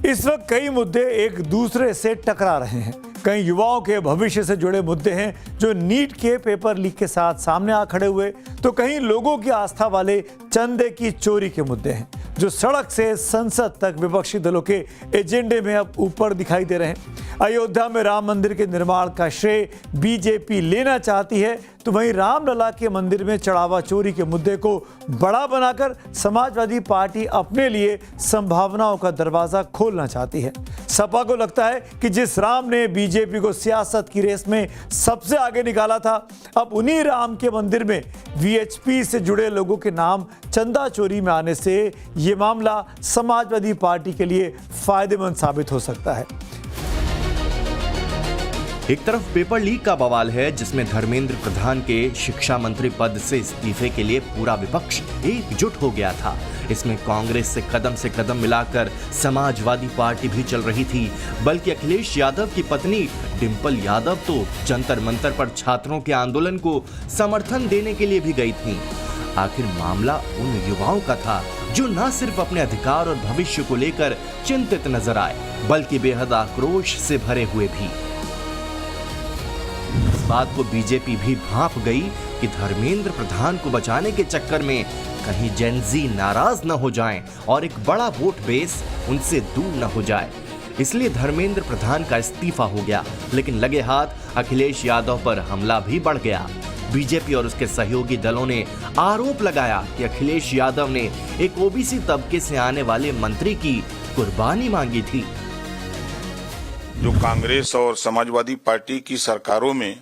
इस वक्त कई मुद्दे एक दूसरे से टकरा रहे हैं। कई युवाओं के भविष्य से जुड़े मुद्दे हैं जो नीट के पेपर लीक के साथ सामने आ खड़े हुए, तो कहीं लोगों की आस्था वाले चंदे की चोरी के मुद्दे हैं जो सड़क से संसद तक विपक्षी दलों के एजेंडे में अब ऊपर दिखाई दे रहे हैं। अयोध्या में राम मंदिर के निर्माण का श्रेय बीजेपी लेना चाहती है, तो वहीं रामलला के मंदिर में चढ़ावा चोरी के मुद्दे को बड़ा बनाकर समाजवादी पार्टी अपने लिए संभावनाओं का दरवाजा खोलना चाहती है। सपा को लगता है कि जिस राम ने बीजेपी को सियासत की रेस में सबसे आगे निकाला था, अब उन्हीं राम के मंदिर में वीएचपी से जुड़े लोगों के नाम चंदा चोरी में आने से ये मामला समाजवादी पार्टी के लिए फायदेमंद साबित हो सकता है। एक तरफ पेपर लीक का बवाल है जिसमें धर्मेंद्र प्रधान के शिक्षा मंत्री पद से इस्तीफे के लिए पूरा विपक्ष एकजुट हो गया था। इसमें कांग्रेस से कदम मिलाकर समाजवादी पार्टी भी चल रही थी, बल्कि अखिलेश यादव की पत्नी डिंपल यादव तो जंतर मंतर पर छात्रों के आंदोलन को समर्थन देने के लिए भी गई थी। आखिर मामला उन युवाओं का था जो न सिर्फ अपने अधिकार और भविष्य को लेकर चिंतित नजर आए, बल्कि बेहद आक्रोश से भरे हुए भी। बात को बीजेपी भी भांप गई कि धर्मेंद्र प्रधान को बचाने के चक्कर में कहीं जेनजी नाराज न हो जाएं और एक बड़ा वोट बेस उनसे दूर न हो जाए, इसलिए धर्मेंद्र प्रधान का इस्तीफा हो गया। लेकिन लगे हाथ अखिलेश यादव पर हमला भी बढ़ गया। बीजेपी और उसके सहयोगी दलों ने आरोप लगाया कि अखिलेश यादव ने एक ओबीसी तबके से आने वाले मंत्री की कुर्बानी मांगी थी। जो कांग्रेस और समाजवादी पार्टी की सरकारों में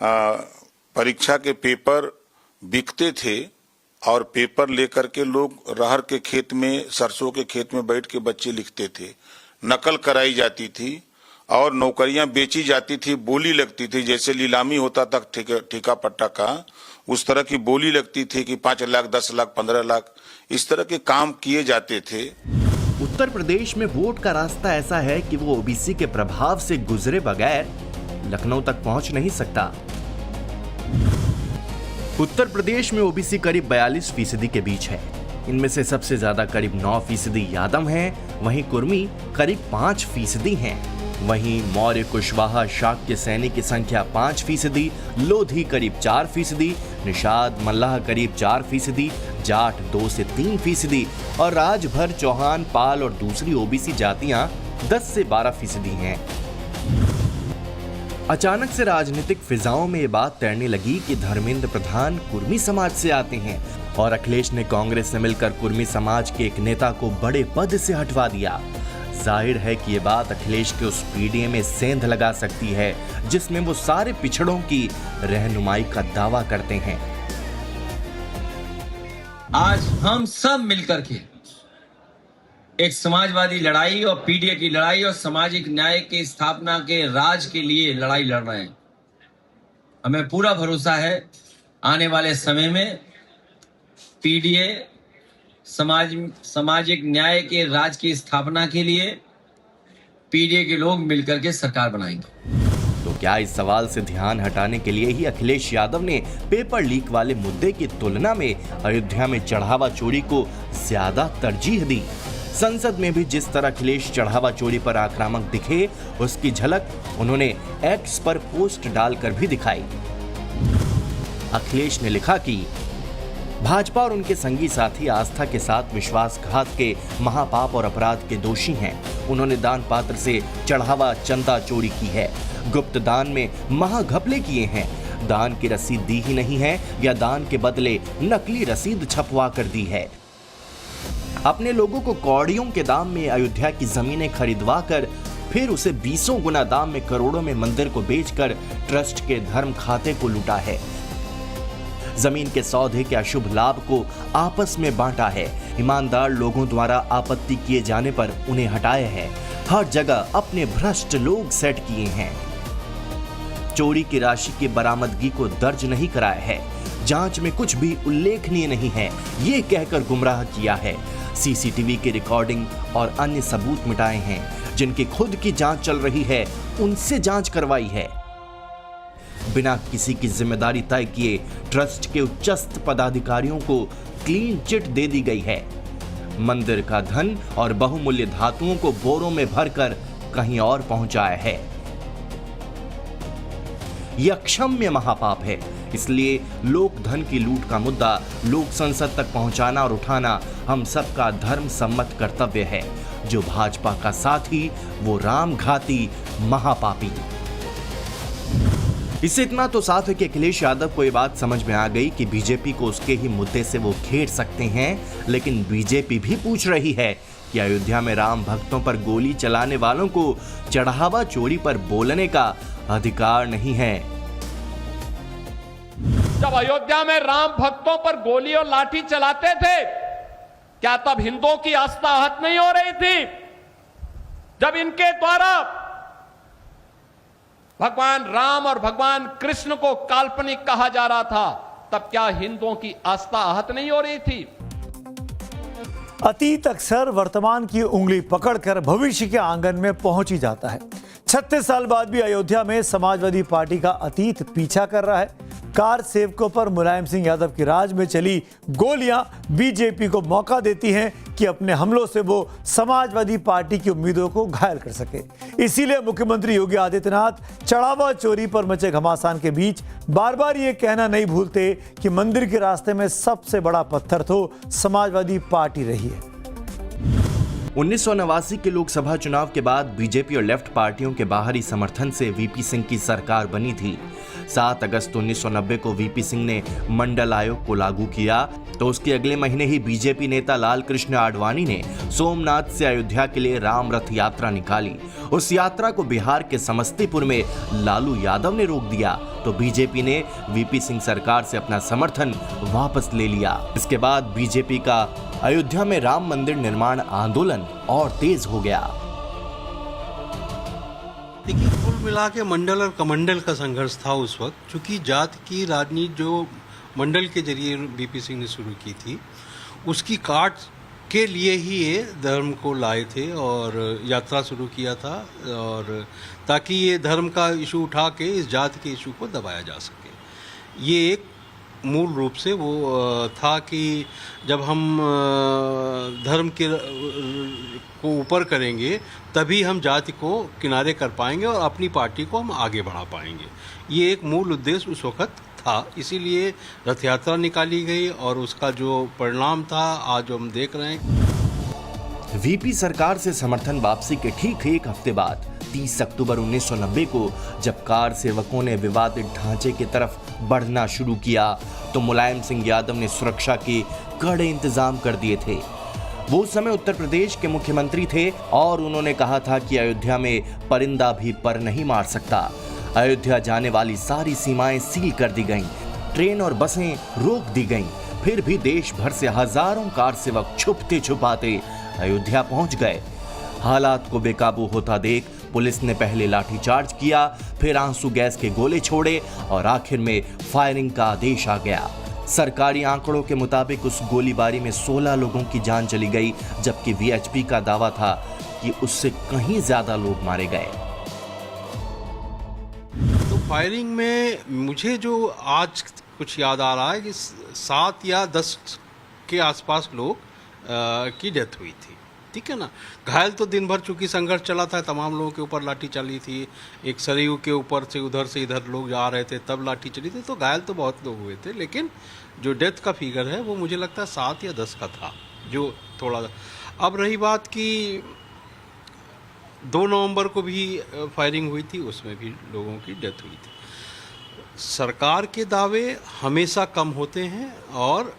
परीक्षा के पेपर बिकते थे और पेपर लेकर के लोग रहर के खेत में, सरसों के खेत में बैठ के बच्चे लिखते थे, नकल कराई जाती थी और नौकरियां बेची जाती थी, बोली लगती थी, जैसे नीलामी होता था ठेका पट्टा का, उस तरह की बोली लगती थी कि 5 लाख, 10 लाख, 15 लाख, इस तरह के काम किए जाते थे। उत्तर प्रदेश में वोट का रास्ता ऐसा है कि वो ओबीसी के प्रभाव से गुजरे बगैर लखनऊ तक पहुंच नहीं सकता। उत्तर प्रदेश में ओबीसी करीब 42% के बीच है। इनमें से सबसे ज्यादा करीब 9% यादव हैं, वहीं कुर्मी करीब 5% हैं। वहीं मौर्य, कुशवाहा, शाक्य, सैनी की संख्या 5%, लोधी करीब 4%, निषाद, मल्लाह करीब 4%, जाट 2 से 3% और राजभर, चौहान, पाल और दूसरी ओबीसी जातियां 10 से 12% हैं। अचानक से राजनीतिक फिजाओं में ये बात तैरने लगी कि धर्मेंद्र प्रधान कुर्मी समाज से आते हैं और अखिलेश ने कांग्रेस से मिलकर कुर्मी समाज के एक नेता को बड़े पद से हटवा दिया। जाहिर है कि ये बात अखिलेश के उस पीडीए में सेंध लगा सकती है जिसमें वो सारे पिछड़ों की रहनुमाई का दावा करते हैं। आज हम सब मिलकर के एक समाजवादी लड़ाई और पीडीए की लड़ाई और सामाजिक न्याय की स्थापना के राज के लिए लड़ाई लड़ रहे हैं। हमें पूरा भरोसा है आने वाले समय में पीडीए सामाजिक न्याय के राज की स्थापना के लिए पीडीए के लोग मिलकर के सरकार बनाएंगे। तो क्या इस सवाल से ध्यान हटाने के लिए ही अखिलेश यादव ने पेपर लीक वाले मुद्दे की तुलना में अयोध्या में चढ़ावा चोरी को ज्यादा तरजीह दी? संसद में भी जिस तरह अखिलेश चढ़ावा चोरी पर आक्रामक दिखे, उसकी झलक उन्होंने एक्स पर पोस्ट डालकर भी दिखाई। अखिलेश ने लिखा कि भाजपा और उनके संगी साथी आस्था के साथ विश्वासघात के महापाप और अपराध के दोषी हैं। उन्होंने दान पात्र से चढ़ावा चंदा चोरी की है, गुप्त दान में महाघपले किए हैं, दान की रसीद दी ही नहीं है या दान के बदले नकली रसीद छपवा कर दी है। अपने लोगों को कौड़ियों के दाम में अयोध्या की जमीनें खरीदवा कर फिर उसे 20 गुना दाम में करोड़ों में मंदिर को बेचकर ट्रस्ट के धर्म खाते को लूटा है। जमीन के सौदे के अशुभ लाभ को आपस में बांटा है। ईमानदार लोगों द्वारा आपत्ति किए जाने पर उन्हें हटाया है। हर जगह अपने भ्रष्ट लोग सेट किए हैं। चोरी की राशि की बरामदगी को दर्ज नहीं कराया है। जांच में कुछ भी उल्लेखनीय नहीं है, ये कहकर गुमराह किया है। सीसीटीवी की रिकॉर्डिंग और अन्य सबूत मिटाए हैं। जिनकी खुद की जांच चल रही है उनसे जांच करवाई है। बिना किसी की जिम्मेदारी तय किए ट्रस्ट के उच्चस्थ पदाधिकारियों को क्लीन चिट दे दी गई है। मंदिर का धन और बहुमूल्य धातुओं को बोरों में भरकर कहीं और पहुंचाया है। यह अक्षम्य महापाप है। इसलिए लोक धन की लूट का मुद्दा लोक संसद तक पहुंचाना और उठाना हम सबका धर्म सम्मत कर्तव्य है। जो भाजपा का साथी वो रामघाती महापापी। इससे इतना तो साफ है कि अखिलेश यादव को ये बात समझ में आ गई कि बीजेपी को उसके ही मुद्दे से वो घेर सकते हैं, लेकिन बीजेपी भी पूछ रही है कि अयोध्या में राम भक्तों पर गोली चलाने वालों को चढ़ावा चोरी पर बोलने का अधिकार नहीं है। जब अयोध्या में राम भक्तों पर गोली और लाठी चलाते थे, क्या तब हिंदुओं की आस्था आहत नहीं हो रही थी? जब इनके द्वारा भगवान राम और भगवान कृष्ण को काल्पनिक कहा जा रहा था, तब क्या हिंदुओं की आस्था आहत नहीं हो रही थी? अतीत अक्सर वर्तमान की उंगली पकड़कर भविष्य के आंगन में पहुंच ही जाता है। 36 साल बाद भी अयोध्या में समाजवादी पार्टी का अतीत पीछा कर रहा है। कार सेवकों पर मुलायम सिंह यादव की राज में चली गोलियां बीजेपी को मौका देती हैं कि अपने हमलों से वो समाजवादी पार्टी की उम्मीदों को घायल कर सके। इसीलिए मुख्यमंत्री योगी आदित्यनाथ चढ़ावा चोरी पर मचे घमासान के बीच बार बार ये कहना नहीं भूलते कि मंदिर के रास्ते में सबसे बड़ा पत्थर तो समाजवादी पार्टी रही है। 1989 के लोकसभा चुनाव के बाद बीजेपी और लेफ्ट पार्टियों के बाहरी समर्थन से वीपी सिंह की सरकार बनी थी। 7 अगस्त 1990 को वीपी सिंह ने मंडल आयोग को लागू किया तो उसके अगले महीने ही बीजेपी नेता लाल कृष्ण आडवाणी ने सोमनाथ से अयोध्या के लिए राम रथ यात्रा निकाली। उस यात्रा को बिहार के समस्तीपुर में लालू यादव ने रोक दिया तो बीजेपी ने वीपी सिंह सरकार से अपना समर्थन वापस ले लिया। इसके बाद बीजेपी का अयोध्या में राम मंदिर निर्माण आंदोलन और तेज हो गया। देखिए, कुल मिला के मंडल और कमंडल का संघर्ष था उस वक्त, क्योंकि जात की राजनीति जो मंडल के जरिए वीपी सिंह ने शुरू की थी, उसकी काट के लिए ही ये धर्म को लाए थे और यात्रा शुरू किया था, और ताकि ये धर्म का इशू उठा के इस जात के इशू को दबाया जा सके। ये एक मूल रूप से वो था कि जब हम धर्म के को ऊपर करेंगे तभी हम जाति को किनारे कर पाएंगे और अपनी पार्टी को हम आगे बढ़ा पाएंगे। ये एक मूल उद्देश्य उस वक्त था, इसीलिए रथ यात्रा निकाली गई और उसका जो परिणाम था आज जो हम देख रहे हैं। वीपी सरकार से समर्थन वापसी के ठीक एक हफ्ते बाद 30 अक्टूबर 1990 को जब कार सेवकों ने विवादित ढांचे की तरफ बढ़ना शुरू किया तो मुलायम सिंह यादव ने सुरक्षा के कड़े इंतजाम कर दिए थे। वो उस समय उत्तर प्रदेश के मुख्यमंत्री थे और उन्होंने कहा था कि अयोध्या में परिंदा भी पर नहीं मार सकता। अयोध्या जाने वाली सारी सीमाएं सील कर दी गईं, ट्रेन और बसें रोक दी गईं। फिर भी देश भर से हजारों कार सेवक छुपते छुपाते अयोध्या पहुंच गए। हालात को बेकाबू होता देख पुलिस ने पहले लाठीचार्ज किया, फिर आंसू गैस के गोले छोड़े और आखिर में फायरिंग का आदेश आ गया। सरकारी आंकड़ों के मुताबिक उस गोलीबारी में 16 लोगों की जान चली गई, जबकि वीएचपी का दावा था कि उससे कहीं ज्यादा लोग मारे गए। तो फायरिंग में मुझे जो आज कुछ याद आ रहा है कि 7 या 10 के आसपास लोग की डेथ हुई थी, ठीक है ना। घायल तो दिन भर चूंकि संघर्ष चला था, तमाम लोगों के ऊपर लाठी चली थी, एक सरयू के ऊपर से उधर लोग जा रहे थे तब लाठी चली थी, तो घायल तो बहुत लोग हुए थे, लेकिन जो डेथ का फिगर है वो मुझे लगता है 7 या 10 का था, जो थोड़ा। अब रही बात कि 2 नवंबर को भी फायरिंग हुई थी, उसमें भी लोगों की डेथ हुई थी। सरकार के दावे हमेशा कम होते हैं और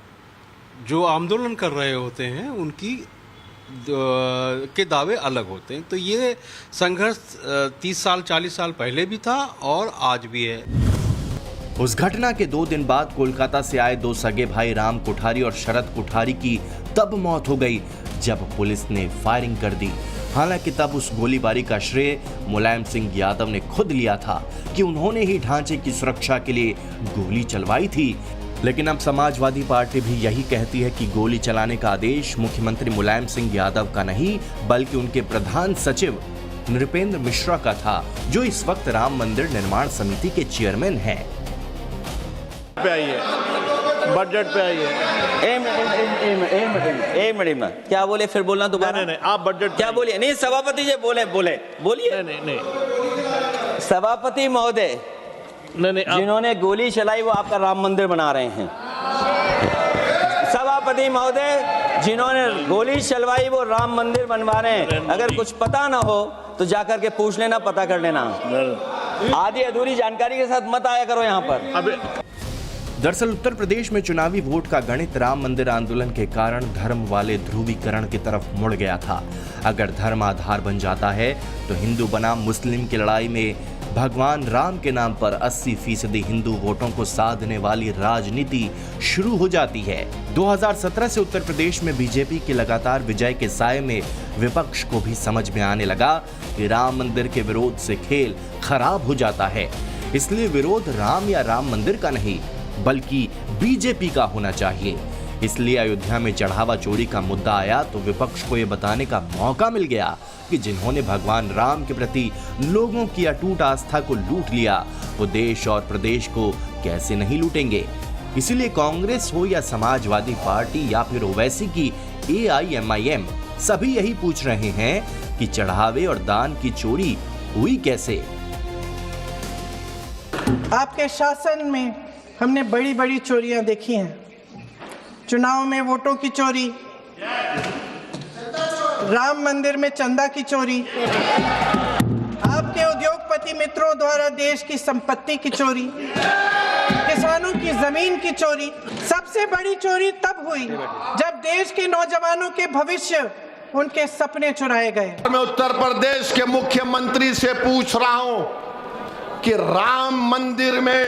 जो आंदोलन कर रहे होते हैं उनकी के दावे अलग होते हैं। तो ये संघर्ष 30 साल 40 साल पहले भी था और आज भी है। उस घटना के 2 दिन बाद कोलकाता से आए 2 सगे भाई राम कोठारी और शरद कोठारी की तब मौत हो गई जब पुलिस ने फायरिंग कर दी। हालांकि तब उस गोलीबारी का श्रेय मुलायम सिंह यादव ने खुद लिया था कि उन्होंने ही ढांचे की सुरक्षा के लिए गोली चलवाई थी। लेकिन अब समाजवादी पार्टी भी यही कहती है कि गोली चलाने का आदेश मुख्यमंत्री मुलायम सिंह यादव का नहीं बल्कि उनके प्रधान सचिव नृपेंद्र मिश्रा का था, जो इस वक्त राम मंदिर निर्माण समिति के चेयरमैन हैं। बजट पे आइए। एक मिनट क्या बोले, फिर बोलना दोबारा। नहीं, आप बजट क्या बोलिए? नहीं, सभापति जी बोलिए। नहीं सभापति महोदय, नहीं जिन्होंने गोली चलाई वो आपका राम मंदिर बना रहे हैं। सभापति महोदय, जिन्होंने गोली चलवाई वो राम मंदिर बनवा रहे हैं। अगर कुछ पता ना हो तो जाकर के पूछ लेना, पता कर लेना। आधी अधूरी जानकारी के साथ मत आया करो यहाँ पर। दरअसल उत्तर प्रदेश में चुनावी वोट का गणित राम मंदिर आंदोलन के कारण धर्म वाले ध्रुवीकरण की तरफ मुड़ गया था। अगर धर्म आधार बन जाता है तो हिंदू बनाम मुस्लिम की लड़ाई में भगवान राम के नाम पर 80% हिंदू वोटों को साधने वाली राजनीति शुरू हो जाती है। 2017 से उत्तर प्रदेश में बीजेपी की लगातार विजय के साये में विपक्ष को भी समझ में आने लगा कि राम मंदिर के विरोध से खेल खराब हो जाता है। इसलिए विरोध राम या राम मंदिर का नहीं बल्कि बीजेपी का होना चाहिए। इसलिए अयोध्या में चढ़ावा चोरी का मुद्दा आया तो विपक्ष को यह बताने का मौका मिल गया कि जिन्होंने भगवान राम के प्रति लोगों की अटूट आस्था को लूट लिया वो देश और प्रदेश को कैसे नहीं लूटेंगे। इसीलिए कांग्रेस हो या समाजवादी पार्टी या फिर ओवैसी की AIMIM सभी यही पूछ रहे हैं कि चढ़ावे और दान की चोरी हुई कैसे। आपके शासन में हमने बड़ी बड़ी चोरियां देखी हैं। चुनाव में वोटों की चोरी, राम मंदिर में चंदा की चोरी, आपके उद्योगपति मित्रों द्वारा देश की संपत्ति की चोरी, किसानों की जमीन की चोरी। सबसे बड़ी चोरी तब हुई जब देश के नौजवानों के भविष्य, उनके सपने चुराए गए। मैं उत्तर प्रदेश के मुख्यमंत्री से पूछ रहा हूं कि राम मंदिर में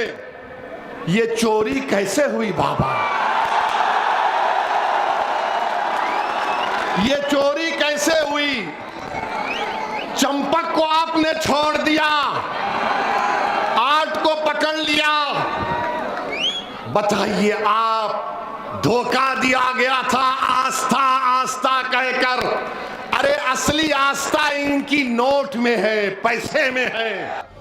ये चोरी कैसे हुई बाबा? ये चोरी कैसे हुई? चंपक को आपने छोड़ दिया, आर्ट को पकड़ लिया। बताइए, आप धोखा दिया गया था आस्था आस्था कहकर। अरे असली आस्था इनकी नोट में है, पैसे में है।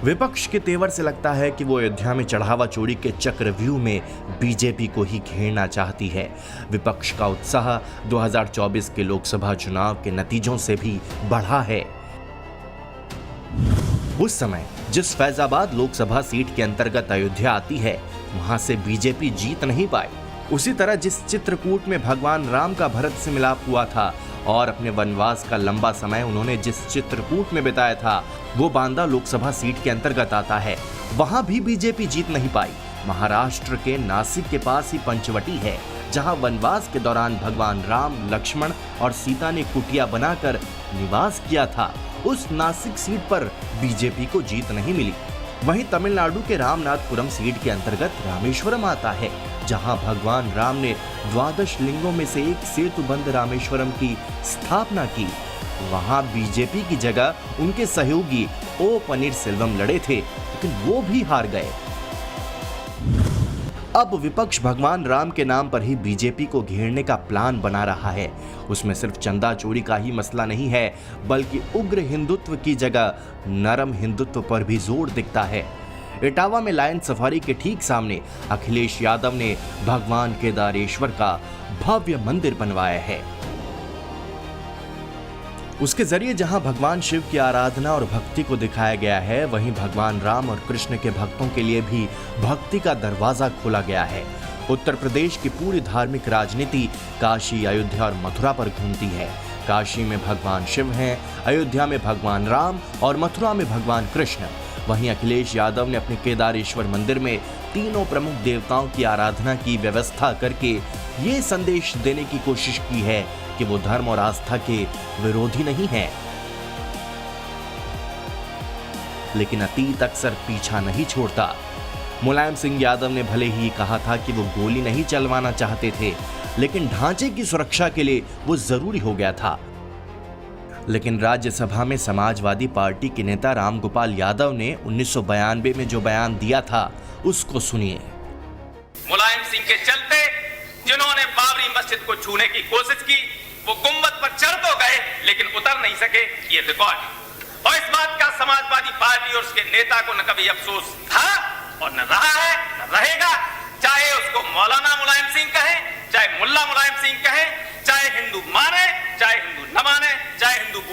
विपक्ष के तेवर से लगता है कि वो अयोध्या में चढ़ावा चोरी के चक्रव्यूह में बीजेपी को ही घेरना चाहती है। विपक्ष का उत्साह 2024 के लोकसभा चुनाव के नतीजों से भी बढ़ा है। उस समय जिस फैजाबाद लोकसभा सीट के अंतर्गत अयोध्या आती है वहां से बीजेपी जीत नहीं पाई। उसी तरह जिस चित्रकूट में भगवान राम का भरत से मिलाप हुआ था और अपने वनवास का लंबा समय उन्होंने जिस चित्रकूट में बिताया था वो बांदा लोकसभा सीट के अंतर्गत आता है, वहां भी बीजेपी जीत नहीं पाई। महाराष्ट्र के नासिक के पास ही पंचवटी है जहां वनवास के दौरान भगवान राम, लक्ष्मण और सीता ने कुटिया बनाकर निवास किया था। उस नासिक सीट पर बीजेपी को जीत नहीं मिली। वहीं तमिलनाडु के रामनाथपुरम सीट के अंतर्गत रामेश्वरम आता है जहां भगवान राम ने 12 लिंगों में से एक सेतुबंध रामेश्वरम की स्थापना की। वहां बीजेपी की जगह उनके सहयोगी ओ पनीरसेल्वम लड़े थे लेकिन वो भी हार गए। अब विपक्ष भगवान राम के नाम पर ही बीजेपी को घेरने का प्लान बना रहा है। उसमें सिर्फ चंदा चोरी का ही मसला नहीं है बल्कि उग्र हिंदुत्व की जगह नरम हिंदुत्व पर भी जोर दिखता है। इटावा में लायन सफारी के ठीक सामने अखिलेश यादव ने भगवान केदारेश्वर का भव्य मंदिर बनवाया है। उसके जरिए जहां भगवान शिव की आराधना और भक्ति को दिखाया गया है वहीं भगवान राम और कृष्ण के भक्तों के लिए भी भक्ति का दरवाजा खोला गया है। उत्तर प्रदेश की पूरी धार्मिक राजनीति काशी, अयोध्या और मथुरा पर घूमती है। काशी में भगवान शिव हैं, अयोध्या में भगवान राम और मथुरा में भगवान कृष्ण। वहीं अखिलेश यादव ने अपने केदारेश्वर मंदिर में तीनों प्रमुख देवताओं की आराधना की व्यवस्था करके ये संदेश देने की कोशिश की है कि वो धर्म और आस्था के विरोधी नहीं है। लेकिन अतीत अक्सर पीछा नहीं छोड़ता। मुलायम सिंह यादव ने भले ही कहा था कि वो गोली नहीं चलवाना चाहते थे लेकिन ढांचे की सुरक्षा के लिए वो जरूरी हो गया था। लेकिन राज्यसभा में समाजवादी पार्टी के नेता रामगोपाल यादव ने 1992 में जो बयान दिया था उसको सुनिए। मुलायम सिंह के चलते जिन्होंने बाबरी मस्जिद को छूने की कोशिश की वो गुंबद पर चढ़ तो गए लेकिन उतर नहीं सके, ये रिकॉर्ड है। और इस बात का समाजवादी पार्टी और उसके नेता को न कभी अफसोस था और न रहा है न रहेगा। चाहे उसको मौलाना मुलायम सिंह कहे, चाहे मुल्ला मुलायम सिंह कहे, चाहे हिंदू माने, चाहे हिंदू न माने, चाहे हिंदू